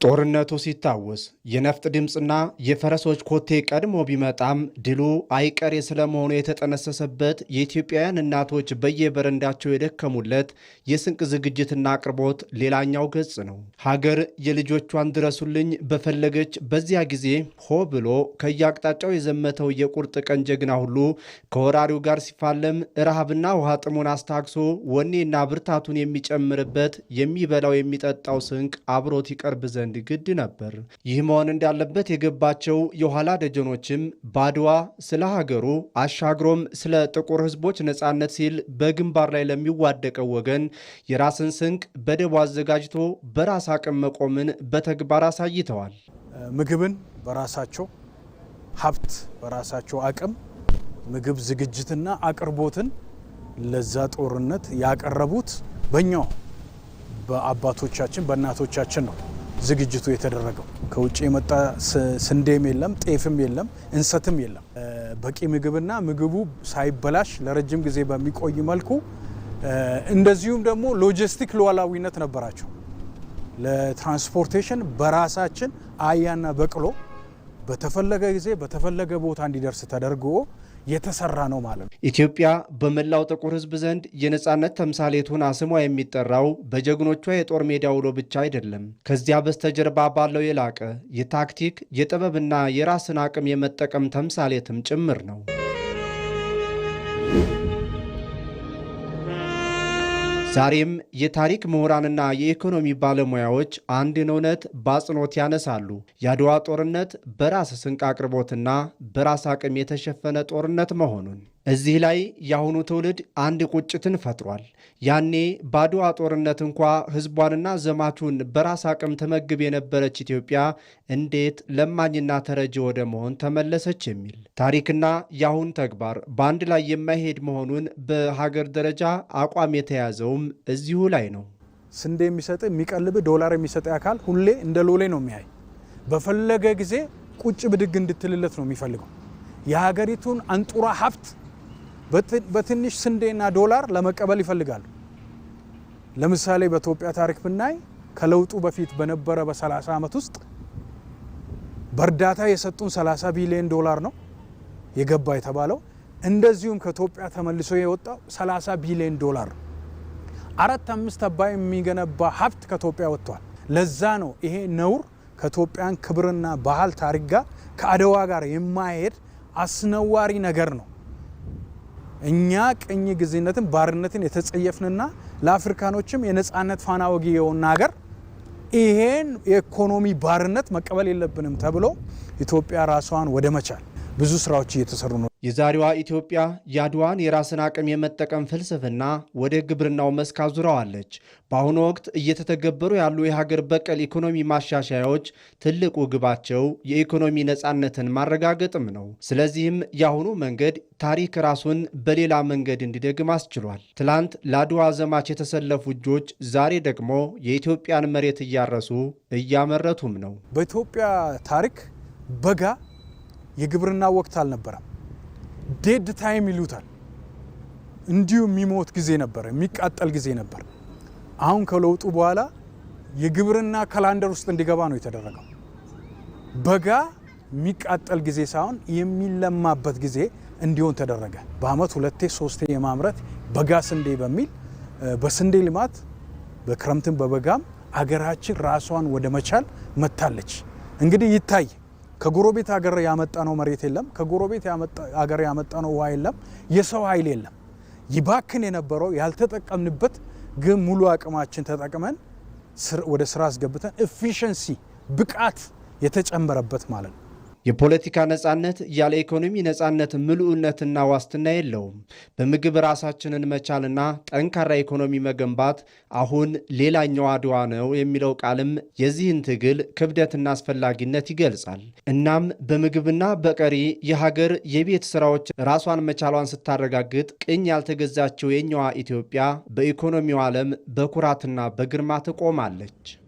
ጦርነቱ ሲታወስ የነፍጥ ድምፅና የፈረሶች ኮቴ ቀድሞ ቢመጣም ድሉ አይቀሬ ስለመሆኑ የተጠነሰሰበት የኢትዮጵያውያን እናቶች በየበረንዳቸው የደከሙለት የስንቅ ዝግጅትና አቅርቦት ሌላኛው ገጽ ነው። ሀገር የልጆቿን ድረሱልኝ በፈለገች በዚያ ጊዜ ሆ ብሎ ከየአቅጣጫው የዘመተው የቁርጥ ቀን ጀግና ሁሉ ከወራሪው ጋር ሲፋለም ረሃብና ውሃ ጥሙን አስታግሶ ወኔና ብርታቱን የሚጨምርበት የሚበላው የሚጠጣው ስንቅ አብሮት ይቀርብ ዘንድ ግድ ነበር። ይህ መሆን እንዳለበት የገባቸው የኋላ ደጀኖችም ባድዋ ስለ ሀገሩ አሻግሮም ስለ ጥቁር ሕዝቦች ነጻነት ሲል በግንባር ላይ ለሚዋደቀው ወገን የራስን ስንቅ በደቦ አዘጋጅቶ በራስ አቅም መቆምን በተግባር አሳይተዋል። ምግብን በራሳቸው ሀብት በራሳቸው አቅም ምግብ ዝግጅትና አቅርቦትን ለዛ ጦርነት ያቀረቡት በእኛው በአባቶቻችን በእናቶቻችን ነው። ዝግጅቱ የተደረገው ከውጭ የመጣ ስንዴም የለም፣ ጤፍም የለም፣ እንሰትም የለም። በቂ ምግብና ምግቡ ሳይበላሽ ለረጅም ጊዜ በሚቆይ መልኩ እንደዚሁም ደግሞ ሎጂስቲክ ሉዓላዊነት ነበራቸው። ለትራንስፖርቴሽን በራሳችን አህያና በቅሎ በተፈለገ ጊዜ በተፈለገ ቦታ እንዲደርስ ተደርጎ የተሰራ ነው ማለት ነው። ኢትዮጵያ በመላው ጥቁር ሕዝብ ዘንድ የነጻነት ተምሳሌቱን ስሟ የሚጠራው በጀግኖቿ የጦር ሜዳ ውሎ ብቻ አይደለም። ከዚያ በስተጀርባ ባለው የላቀ የታክቲክ የጥበብና የራስን አቅም የመጠቀም ተምሳሌትም ጭምር ነው። ዛሬም የታሪክ ምሁራንና የኢኮኖሚ ባለሙያዎች አንድን እውነት በአጽንኦት ያነሳሉ። የአድዋ ጦርነት በራስ ስንቅ አቅርቦትና በራስ አቅም የተሸፈነ ጦርነት መሆኑን። እዚህ ላይ የአሁኑ ትውልድ አንድ ቁጭትን ፈጥሯል። ያኔ በአድዋ ጦርነት እንኳ ሕዝቧንና ዘማቹን በራስ አቅም ተመግብ የነበረች ኢትዮጵያ እንዴት ለማኝና ተረጂ ወደ መሆን ተመለሰች የሚል ታሪክና የአሁን ተግባር በአንድ ላይ የማይሄድ መሆኑን በሀገር ደረጃ አቋም የተያዘውም እዚሁ ላይ ነው። ስንዴ የሚሰጥ የሚቀልብ ዶላር የሚሰጥ አካል ሁሌ እንደ ሎሌ ነው የሚያይ። በፈለገ ጊዜ ቁጭ ብድግ እንድትልለት ነው የሚፈልገው። የሀገሪቱን አንጡራ ሀብት በትንሽ ስንዴና ዶላር ለመቀበል ይፈልጋሉ። ለምሳሌ በኢትዮጵያ ታሪክ ብናይ ከለውጡ በፊት በነበረ በ30 ዓመት ውስጥ በእርዳታ የሰጡን 30 ቢሊዮን ዶላር ነው የገባ የተባለው። እንደዚሁም ከኢትዮጵያ ተመልሶ የወጣው 30 ቢሊዮን ዶላር ነው። 4-5 አባይ የሚገነባ ሀብት ከኢትዮጵያ ወጥቷል። ለዛ ነው ይሄ ነውር ከኢትዮጵያን ክብርና ባህል ታሪክ ጋር ከአድዋ ጋር የማይሄድ አስነዋሪ ነገር ነው። እኛ ቅኝ ግዜነትን ባርነትን የተጸየፍንና ለአፍሪካኖችም የነጻነት ፋና ወጊ የሆነ ሀገር ይሄን የኢኮኖሚ ባርነት መቀበል የለብንም ተብሎ ኢትዮጵያ ራሷን ወደ መቻል ብዙ ስራዎች እየተሰሩ ነው። የዛሬዋ ኢትዮጵያ የአድዋን የራስን አቅም የመጠቀም ፍልስፍና ወደ ግብርናው መስክ አዙረዋለች። በአሁኑ ወቅት እየተተገበሩ ያሉ የሀገር በቀል ኢኮኖሚ ማሻሻያዎች ትልቁ ግባቸው የኢኮኖሚ ነጻነትን ማረጋገጥም ነው። ስለዚህም የአሁኑ መንገድ ታሪክ ራሱን በሌላ መንገድ እንዲደግም አስችሏል። ትላንት ለአድዋ ዘማች የተሰለፉ እጆች ዛሬ ደግሞ የኢትዮጵያን መሬት እያረሱ እያመረቱም ነው። በኢትዮጵያ ታሪክ በጋ የግብርና ወቅት አልነበረም። ዴድ ታይም ይሉታል። እንዲሁ የሚሞት ጊዜ ነበር፣ የሚቃጠል ጊዜ ነበር። አሁን ከለውጡ በኋላ የግብርና ካላንደር ውስጥ እንዲገባ ነው የተደረገው። በጋ የሚቃጠል ጊዜ ሳይሆን የሚለማበት ጊዜ እንዲሆን ተደረገ። በአመት 2-3 የማምረት በጋ ስንዴ በሚል በስንዴ ልማት በክረምትን በበጋም አገራችን ራሷን ወደ መቻል መታለች። እንግዲህ ይታይ ከጎረቤት ሀገር ያመጣነው መሬት የለም። ከጎረቤት ሀገር ያመጣነው ውሃ የለም። የሰው ኃይል የለም። ይባክን የነበረው ያልተጠቀምንበት ግን ሙሉ አቅማችን ተጠቅመን ወደ ስራ አስገብተን ኤፊሽንሲ ብቃት የተጨመረበት ማለት ነው። የፖለቲካ ነጻነት ያለ ኢኮኖሚ ነጻነት ምሉዕነትና ዋስትና የለውም። በምግብ ራሳችንን መቻልና ጠንካራ ኢኮኖሚ መገንባት አሁን ሌላኛው አድዋ ነው የሚለው ቃልም የዚህን ትግል ክብደትና አስፈላጊነት ይገልጻል። እናም በምግብና በቀሪ የሀገር የቤት ስራዎች ራሷን መቻሏን ስታረጋግጥ ቅኝ ያልተገዛችው የኛዋ ኢትዮጵያ በኢኮኖሚው ዓለም በኩራትና በግርማ ትቆማለች።